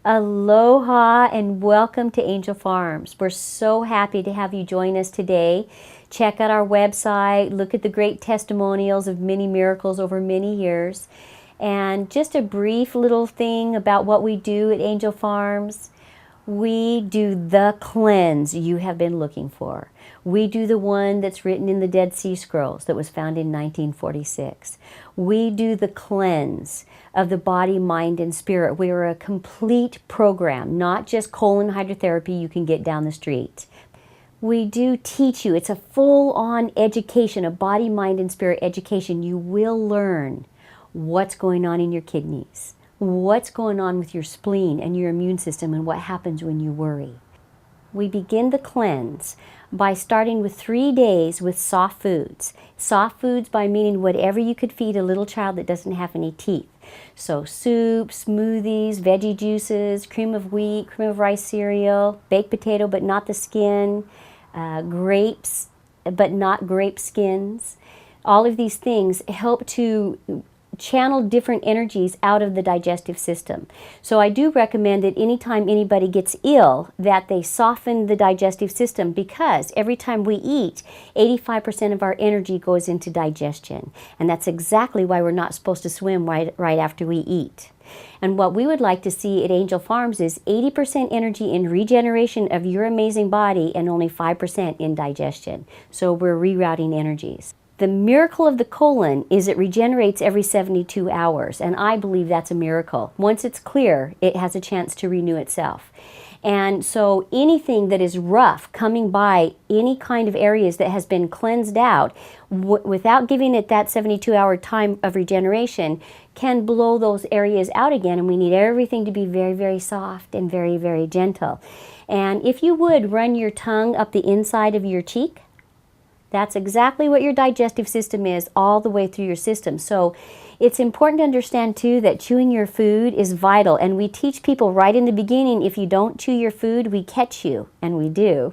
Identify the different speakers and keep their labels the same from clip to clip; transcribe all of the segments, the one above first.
Speaker 1: Aloha and welcome to Angel Farms. We're so happy to have you join us today. Check out our website, look at the great testimonials of many miracles over many years. And just a brief little thing about what we do at Angel Farms. We do the cleanse you have been looking for. We do the one that's written in the Dead Sea Scrolls that was found in 1946. We do the cleanse of the body, mind, and spirit. We are a complete program, not just colon hydrotherapy you can get down the street. We do teach you. It's a full-on education, a body, mind, and spirit education. You will learn what's going on in your kidneys, what's going on with your spleen and your immune system, and what happens when you worry. We begin the cleanse by starting with 3 days with soft foods. Soft foods by meaning whatever you could feed a little child that doesn't have any teeth. So soup, smoothies, veggie juices, cream of wheat, cream of rice cereal, baked potato but not the skin, grapes but not grape skins. All of these things help to channel different energies out of the digestive system. So I do recommend that anytime anybody gets ill that they soften the digestive system, because every time we eat, 85% of our energy goes into digestion. And that's exactly why we're not supposed to swim right after we eat. And what we would like to see at Angel Farms is 80% energy in regeneration of your amazing body and only 5% in digestion. So we're rerouting energies. The miracle of the colon is it regenerates every 72 hours, and I believe that's a miracle. Once it's clear, it has a chance to renew itself. And so anything that is rough coming by any kind of areas that has been cleansed out without giving it that 72-hour time of regeneration can blow those areas out again, and we need everything to be very, very soft and very, very gentle. And if you would run your tongue up the inside of your cheek, that's exactly what your digestive system is all the way through your system. So it's important to understand too that chewing your food is vital. And we teach people right in the beginning, if you don't chew your food, we catch you. And we do.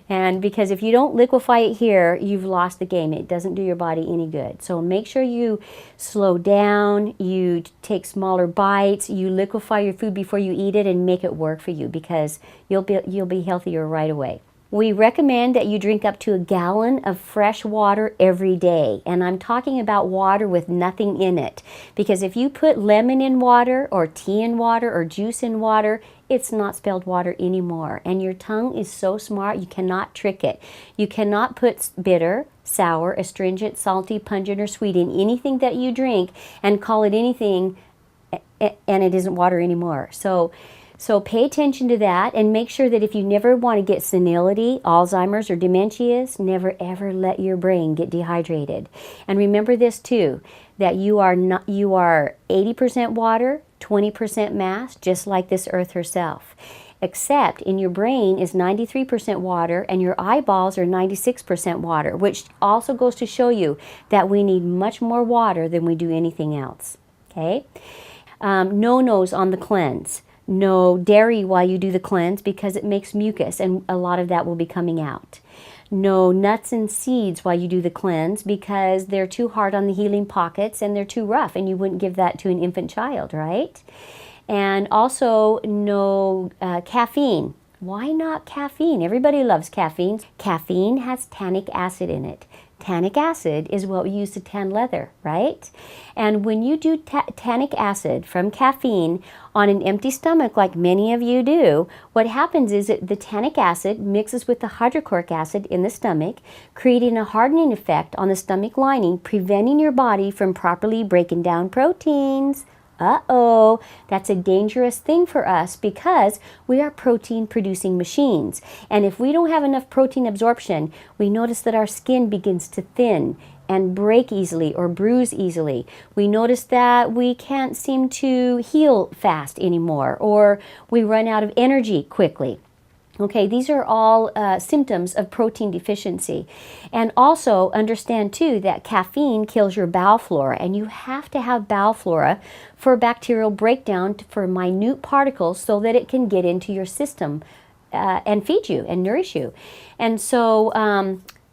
Speaker 1: And because if you don't liquefy it here, you've lost the game. It doesn't do your body any good. So make sure you slow down, you take smaller bites, you liquefy your food before you eat it and make it work for you, because you'll be healthier right away. We recommend that you drink up to 1 gallon of fresh water every day. And I'm talking about water with nothing in it. Because if you put lemon in water or tea in water or juice in water, it's not spelled water anymore. And your tongue is so smart, you cannot trick it. You cannot put bitter, sour, astringent, salty, pungent, or sweet in anything that you drink and call it anything, and it isn't water anymore. So pay attention to that, and make sure that if you never want to get senility, Alzheimer's, or dementias, never ever let your brain get dehydrated. And remember this too, that you are 80% water, 20% mass, just like this earth herself. Except in your brain is 93% water and your eyeballs are 96% water, which also goes to show you that we need much more water than we do anything else. Okay? No-nos on the cleanse. No dairy while you do the cleanse, because it makes mucus and a lot of that will be coming out. No nuts and seeds while you do the cleanse, because they're too hard on the healing pockets and they're too rough, and you wouldn't give that to an infant child, right? And also no caffeine. Why not caffeine? Everybody loves caffeine. Caffeine has tannic acid in it. Tannic acid is what we use to tan leather, right? And when you do tannic acid from caffeine on an empty stomach, like many of you do, what happens is that the tannic acid mixes with the hydrochloric acid in the stomach, creating a hardening effect on the stomach lining, preventing your body from properly breaking down proteins. Uh-oh, that's a dangerous thing for us, because we are protein-producing machines. And if we don't have enough protein absorption, we notice that our skin begins to thin and break easily or bruise easily. We notice that we can't seem to heal fast anymore, or we run out of energy quickly. Okay, these are all symptoms of protein deficiency. And also understand too that caffeine kills your bowel flora, and you have to have bowel flora for bacterial breakdown for minute particles so that it can get into your system and feed you and nourish you. And so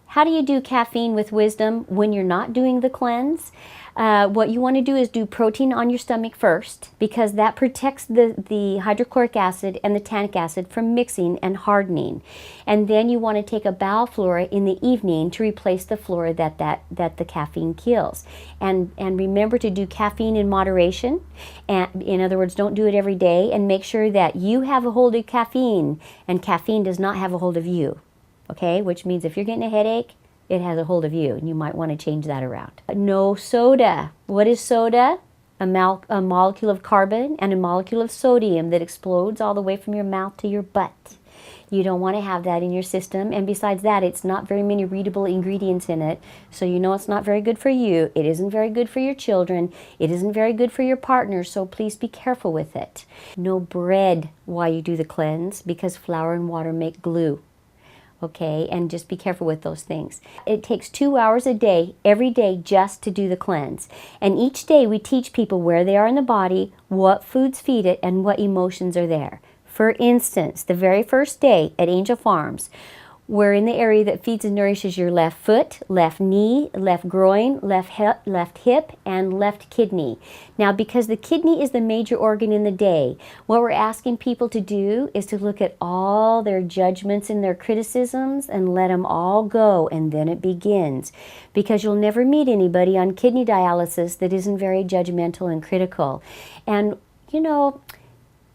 Speaker 1: how do you do caffeine with wisdom when you're not doing the cleanse? What you want to do is do protein on your stomach first, because that protects the hydrochloric acid and the tannic acid from mixing and hardening. And then you want to take a bowel flora in the evening to replace the flora that the caffeine kills. And remember to do caffeine in moderation. And in other words, don't do it every day, and make sure that you have a hold of caffeine and caffeine does not have a hold of you. Okay, which means if you're getting a headache, it has a hold of you, and you might want to change that around. No soda. What is soda? A molecule of carbon and a molecule of sodium that explodes all the way from your mouth to your butt. You don't want to have that in your system, and besides that, it's not very many readable ingredients in it, so you know it's not very good for you. It isn't very good for your children. It isn't very good for your partner, so please be careful with it. No bread while you do the cleanse, because flour and water make glue. Okay, and just be careful with those things. It takes 2 hours a day, every day, just to do the cleanse. And each day we teach people where they are in the body, what foods feed it, and what emotions are there. For instance, the very first day at Angel Farms, we're in the area that feeds and nourishes your left foot, left knee, left groin, left hip, and left kidney. Now, because the kidney is the major organ in the day, what we're asking people to do is to look at all their judgments and their criticisms and let them all go, and then it begins. Because you'll never meet anybody on kidney dialysis that isn't very judgmental and critical. And, you know,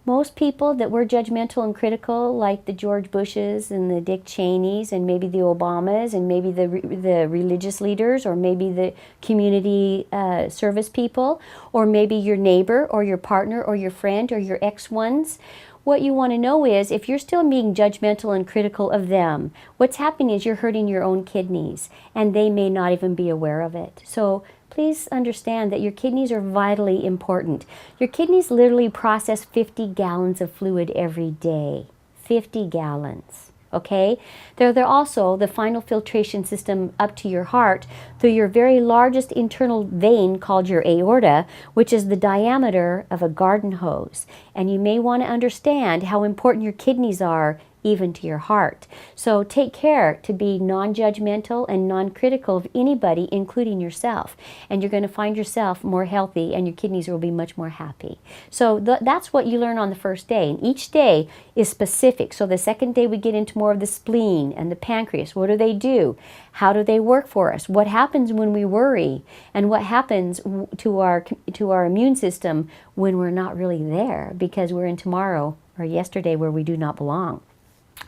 Speaker 1: most people that were judgmental and critical, like the George Bushes and the Dick Cheneys and maybe the Obamas and maybe the religious leaders, or maybe the community service people, or maybe your neighbor or your partner or your friend or your ex-ones, what you want to know is, if you're still being judgmental and critical of them, what's happening is you're hurting your own kidneys, and they may not even be aware of it. So please understand that your kidneys are vitally important. Your kidneys literally process 50 gallons of fluid every day. 50 gallons. Okay? They're also the final filtration system up to your heart through your very largest internal vein called your aorta, which is the diameter of a garden hose. And you may want to understand how important your kidneys are even to your heart. So take care to be non-judgmental and non-critical of anybody, including yourself. And you're going to find yourself more healthy, and your kidneys will be much more happy. So that's what you learn on the first day. And each day is specific. So the second day we get into more of the spleen and the pancreas. What do? How do they work for us? What happens when we worry? And what happens to our immune system when we're not really there, because we're in tomorrow or yesterday where we do not belong.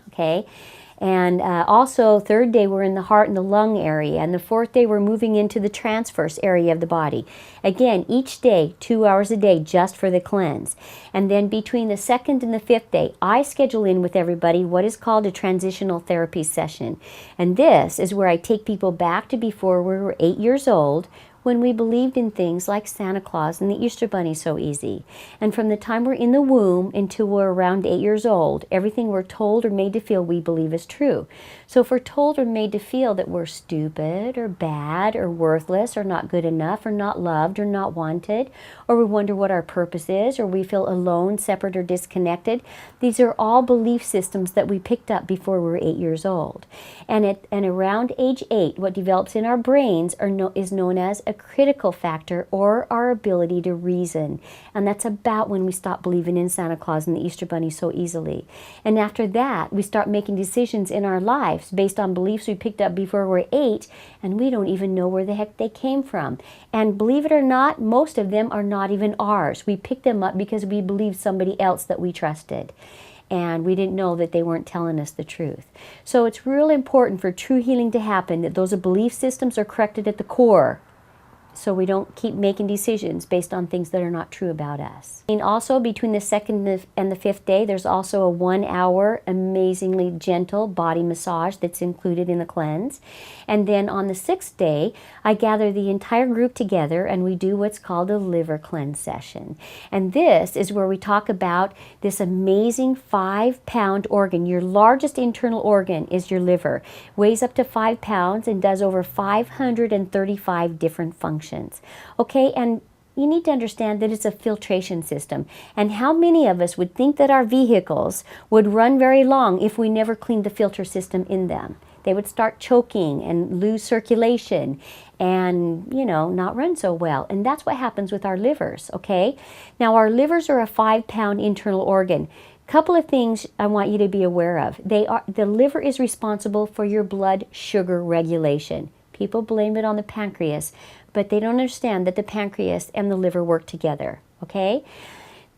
Speaker 1: Okay, and also third day we're in the heart and the lung area, and the fourth day we're moving into the transverse area of the body. Again, each day 2 hours a day just for the cleanse. And then between the second and the fifth day, I schedule in with everybody what is called a transitional therapy session. And this is where I take people back to before we were 8 years old, when we believed in things like Santa Claus and the Easter Bunny so easy. And from the time we're in the womb until we're around 8 years old, everything we're told or made to feel we believe is true. So if we're told or made to feel that we're stupid or bad or worthless or not good enough or not loved or not wanted, or we wonder what our purpose is, or we feel alone, separate, or disconnected, these are all belief systems that we picked up before we were 8 years old. And around age 8, what develops in our brains is known as a critical factor, or our ability to reason. And that's about when we stop believing in Santa Claus and the Easter Bunny so easily. And after that, we start making decisions in our lives based on beliefs we picked up before we're 8, and we don't even know where the heck they came from. And believe it or not, most of them are not even ours. We picked them up because we believed somebody else that we trusted, and we didn't know that they weren't telling us the truth. So it's real important for true healing to happen that those belief systems are corrected at the core, so we don't keep making decisions based on things that are not true about us. And also, between the second and the fifth day, there's also a 1 hour amazingly gentle body massage that's included in the cleanse. And then on the sixth day, I gather the entire group together and we do what's called a liver cleanse session. And this is where we talk about this amazing 5-pound organ. Your largest internal organ is your liver. Weighs up to 5 pounds and does over 535 different functions. Okay, and you need to understand that it's a filtration system. And how many of us would think that our vehicles would run very long if we never cleaned the filter system in them? They would start choking and lose circulation. and, you know, not run so well. And that's what happens with our livers, okay? Now, our livers are a 5-pound internal organ. Couple of things I want you to be aware of. The liver is responsible for your blood sugar regulation. People blame it on the pancreas, but they don't understand that the pancreas and the liver work together, okay?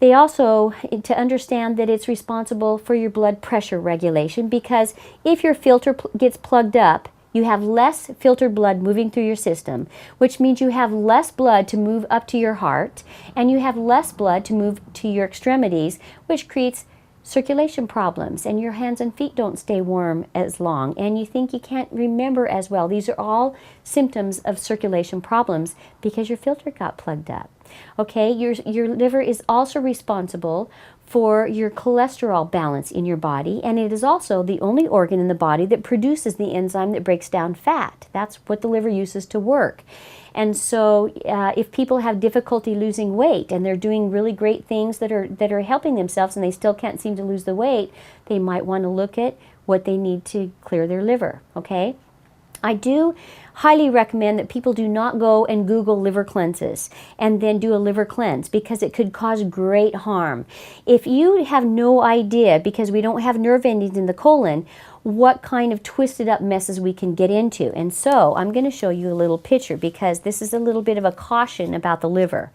Speaker 1: They also, to understand that it's responsible for your blood pressure regulation, because if your filter gets plugged up, you have less filtered blood moving through your system, which means you have less blood to move up to your heart, and you have less blood to move to your extremities, which creates circulation problems, and your hands and feet don't stay warm as long, and you think you can't remember as well. These are all symptoms of circulation problems because your filter got plugged up. Okay, your liver is also responsible for your cholesterol balance in your body, and it is also the only organ in the body that produces the enzyme that breaks down fat. That's what the liver uses to work. And so if people have difficulty losing weight and they're doing really great things that are helping themselves and they still can't seem to lose the weight, they might want to look at what they need to clear their liver, okay? I do highly recommend that people do not go and Google liver cleanses and then do a liver cleanse, because it could cause great harm. If you have no idea, because we don't have nerve endings in the colon, what kind of twisted up messes we can get into. And so I'm going to show you a little picture, because this is a little bit of a caution about the liver.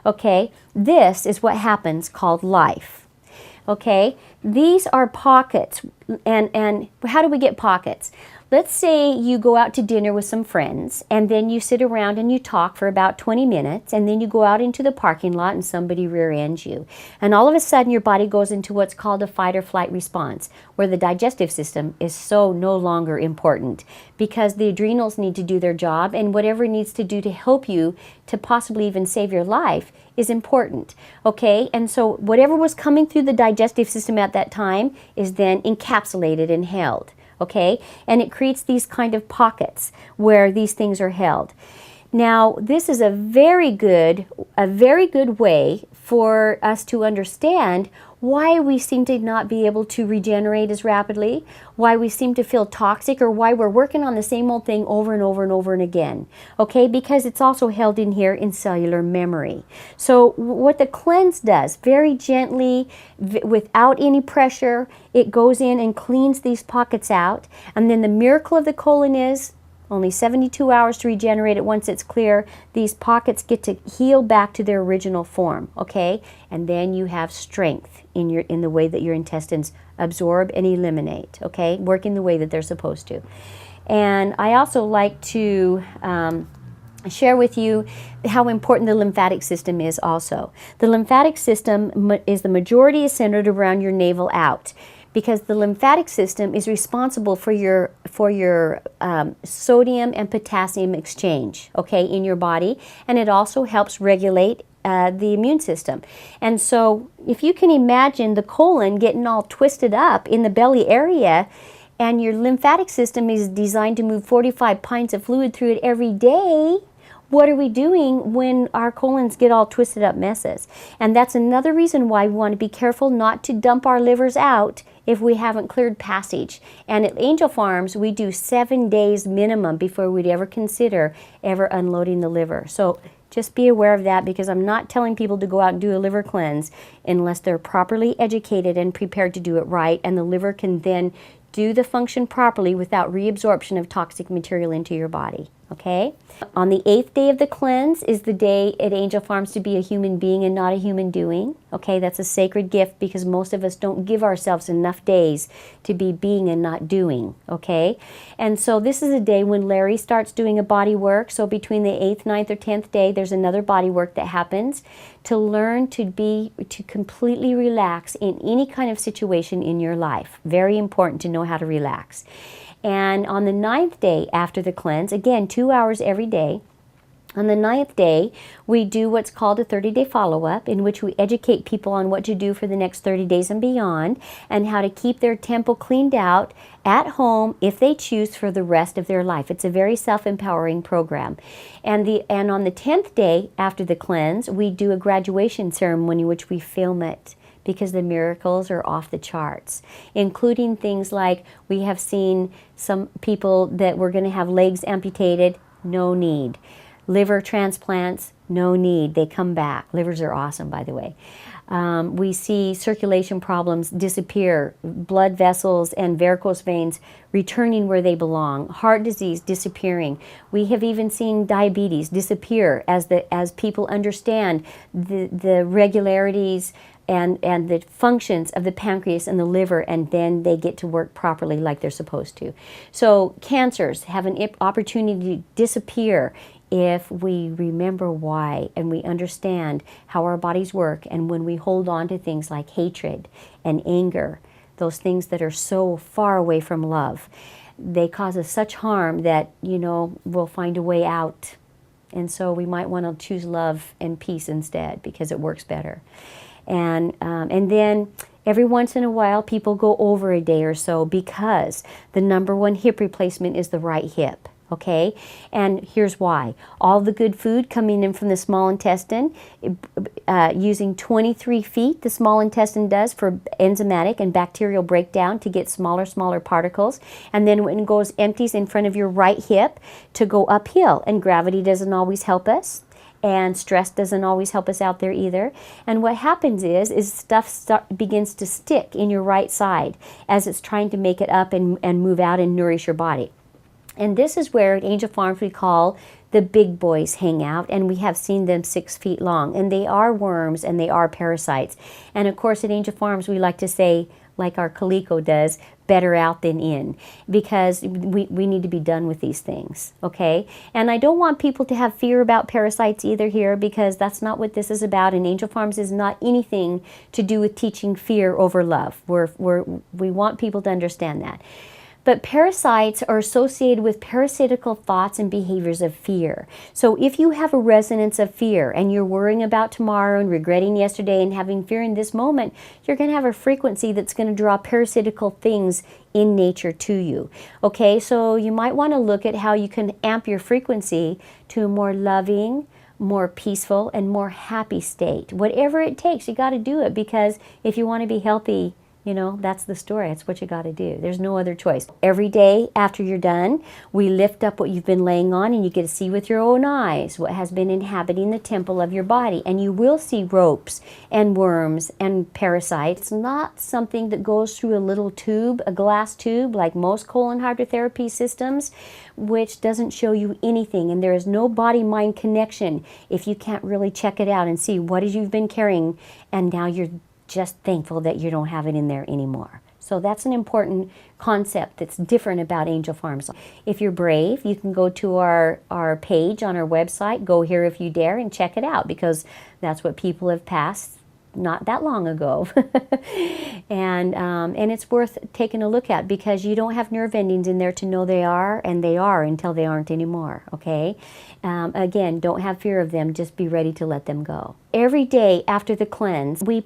Speaker 1: Okay, this is what happens called life. Okay, these are pockets, and how do we get pockets? Let's say you go out to dinner with some friends, and then you sit around and you talk for about 20 minutes, and then you go out into the parking lot and somebody rear ends you. And all of a sudden your body goes into what's called a fight or flight response, where the digestive system is so no longer important, because the adrenals need to do their job, and whatever it needs to do to help you to possibly even save your life is important, okay? And so whatever was coming through the digestive system at that time is then encapsulated and held. Okay, and it creates these kind of pockets where these things are held. Now, this is a very good way for us to understand why we seem to not be able to regenerate as rapidly, why we seem to feel toxic, or why we're working on the same old thing over and over and over and again. Okay, because it's also held in here in cellular memory. So what the cleanse does, very gently, without any pressure, it goes in and cleans these pockets out. And then the miracle of the colon is only 72 hours to regenerate it. Once it's clear, these pockets get to heal back to their original form, okay? And then you have strength in the way that your intestines absorb and eliminate, okay? Working the way that they're supposed to. And I also like to share with you how important the lymphatic system is also. The lymphatic system is the majority is centered around your navel out, because the lymphatic system is responsible for your sodium and potassium exchange, okay, in your body, and it also helps regulate the immune system. And so if you can imagine the colon getting all twisted up in the belly area, and your lymphatic system is designed to move 45 pints of fluid through it every day, what are we doing when our colons get all twisted up messes? And that's another reason why we want to be careful not to dump our livers out if we haven't cleared passage. And at Angel Farms, we do 7 days minimum before we'd ever consider ever unloading the liver. So just be aware of that, because I'm not telling people to go out and do a liver cleanse unless they're properly educated and prepared to do it right, and the liver can then do the function properly without reabsorption of toxic material into your body. Okay? On the 8th day of the cleanse is the day at Angel Farms to be a human being and not a human doing. Okay, that's a sacred gift, because most of us don't give ourselves enough days to be being and not doing. Okay? And so this is a day when Larry starts doing a body work. So between the 8th, 9th, or 10th day, there's another body work that happens to learn to completely relax in any kind of situation in your life. Very important to know how to relax. And on the 9th day after the cleanse, again, 2 hours every day, on the 9th day, we do what's called a 30-day follow-up, in which we educate people on what to do for the next 30 days and beyond, and how to keep their temple cleaned out at home if they choose for the rest of their life. It's a very self-empowering program. And on the 10th day after the cleanse, we do a graduation ceremony, which we film it, because the miracles are off the charts, including things like we have seen some people that were going to have legs amputated No need. Liver transplants, no need. They come back. Livers are awesome, by the way. We see circulation problems disappear, blood vessels and varicose veins returning where they belong, heart disease disappearing. We have even seen diabetes disappear as people understand the regularities and the functions of the pancreas and the liver, and then they get to work properly like they're supposed to. So cancers have an opportunity to disappear if we remember why and we understand how our bodies work, and when we hold on to things like hatred and anger, those things that are so far away from love, they cause us such harm that, we'll find a way out. And so we might want to choose love and peace instead because it works better. And then every once in a while people go over a day or so because the number one hip replacement is the right hip. Okay, and here's why. All the good food coming in from the small intestine, using 23 feet, the small intestine does for enzymatic and bacterial breakdown to get smaller particles. And then when it goes empties in front of your right hip to go uphill. And gravity doesn't always help us. And stress doesn't always help us out there either. And what happens is stuff begins to stick in your right side as it's trying to make it up and move out and nourish your body. And this is where at Angel Farms we call the big boys hang out, and we have seen them 6 feet long. And they are worms and they are parasites. And of course at Angel Farms we like to say, like our Calico does, better out than in, because we need to be done with these things, okay? And I don't want people to have fear about parasites either here, because that's not what this is about. And Angel Farms is not anything to do with teaching fear over love. We want people to understand that. But parasites are associated with parasitical thoughts and behaviors of fear. So if you have a resonance of fear and you're worrying about tomorrow and regretting yesterday and having fear in this moment, you're going to have a frequency that's going to draw parasitical things in nature to you. Okay, so you might want to look at how you can amp your frequency to a more loving, more peaceful, and more happy state. Whatever it takes, you got to do it, because if you want to be healthy, that's the story. That's what you got to do. There's no other choice. Every day after you're done, we lift up what you've been laying on, and you get to see with your own eyes what has been inhabiting the temple of your body. And you will see ropes and worms and parasites. It's not something that goes through a little tube, a glass tube, like most colon hydrotherapy systems, which doesn't show you anything. And there is no body-mind connection if you can't really check it out and see what you've been carrying, and now you're just thankful that you don't have it in there anymore. So that's an important concept that's different about Angel Farms. If you're brave, you can go to our page on our website, Go Here If You Dare, and check it out, because that's what people have passed not that long ago. and it's worth taking a look at, because you don't have nerve endings in there to know they are, and they are until they aren't anymore, okay? Again, don't have fear of them, just be ready to let them go. Every day after the cleanse, we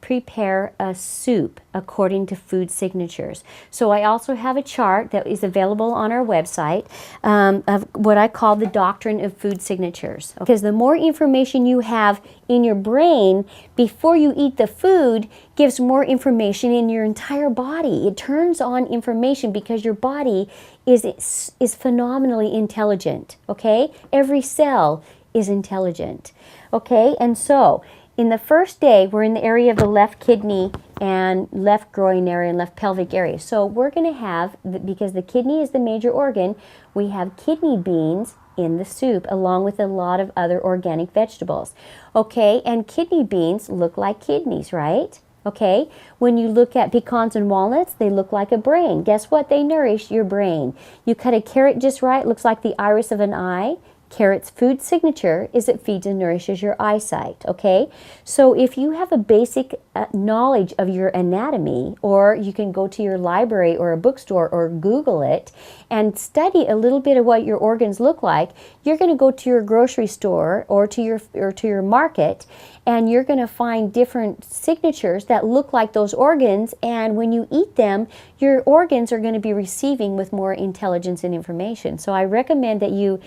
Speaker 1: prepare a soup according to food signatures. So I also have a chart that is available on our website of what I call the doctrine of food signatures. Because the more information you have in your brain before you eat the food gives more information in your entire body. It turns on information because your body is phenomenally intelligent, okay? Every cell is intelligent, okay? And so in the first day, we're in the area of the left kidney and left groin area and left pelvic area. So we're going to have, because the kidney is the major organ, we have kidney beans in the soup along with a lot of other organic vegetables. Okay, and kidney beans look like kidneys, right? Okay, when you look at pecans and walnuts, they look like a brain. Guess what? They nourish your brain. You cut a carrot just right, looks like the iris of an eye. Carrot's food signature is it feeds and nourishes your eyesight, okay? So if you have a basic knowledge of your anatomy, or you can go to your library or a bookstore or Google it and study a little bit of what your organs look like, you're going to go to your grocery store or to your market, and you're going to find different signatures that look like those organs, and when you eat them, your organs are going to be receiving with more intelligence and information. So I recommend that you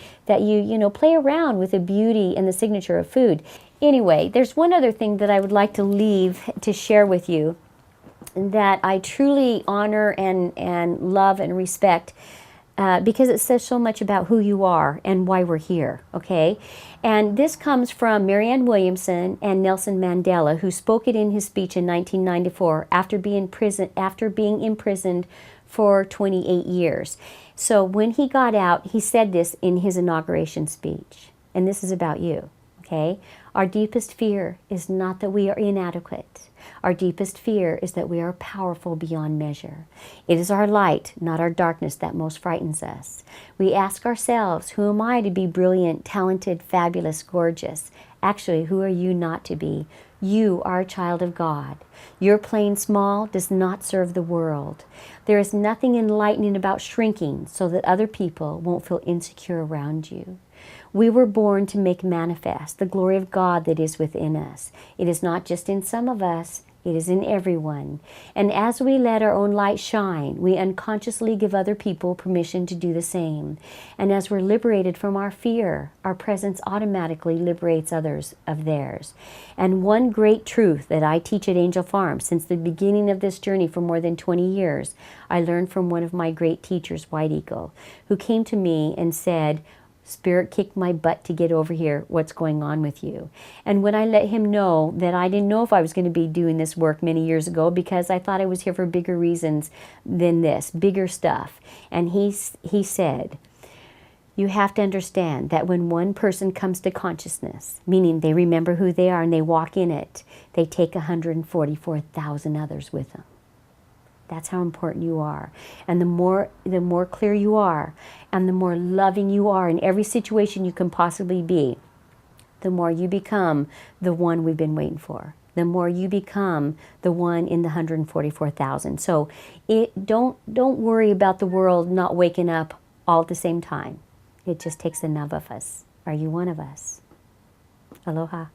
Speaker 1: play around with the beauty and the signature of food. Anyway, there's one other thing that I would like to leave to share with you that I truly honor and love and respect because it says so much about who you are and why we're here, okay? And this comes from Marianne Williamson and Nelson Mandela, who spoke it in his speech in 1994 after being imprisoned for 28 years. So when he got out, he said this in his inauguration speech. And this is about you, okay? Our deepest fear is not that we are inadequate. Our deepest fear is that we are powerful beyond measure. It is our light, not our darkness, that most frightens us. We ask ourselves, who am I to be brilliant, talented, fabulous, gorgeous? Actually, who are you not to be? You are a child of God. Your playing small does not serve the world. There is nothing enlightening about shrinking so that other people won't feel insecure around you. We were born to make manifest the glory of God that is within us. It is not just in some of us, it is in everyone. And as we let our own light shine, we unconsciously give other people permission to do the same. And as we're liberated from our fear, our presence automatically liberates others of theirs. And one great truth that I teach at Angel Farm since the beginning of this journey for more than 20 years, I learned from one of my great teachers, White Eagle, who came to me and said, Spirit kicked my butt to get over here. What's going on with you? And when I let him know that I didn't know if I was going to be doing this work many years ago because I thought I was here for bigger reasons than this, bigger stuff. And he said, you have to understand that when one person comes to consciousness, meaning they remember who they are and they walk in it, they take 144,000 others with them. That's how important you are. And the more clear you are, and the more loving you are in every situation you can possibly be, the more you become the one we've been waiting for. The more you become the one in the 144,000. So don't worry about the world not waking up all at the same time. It just takes enough of us. Are you one of us? Aloha.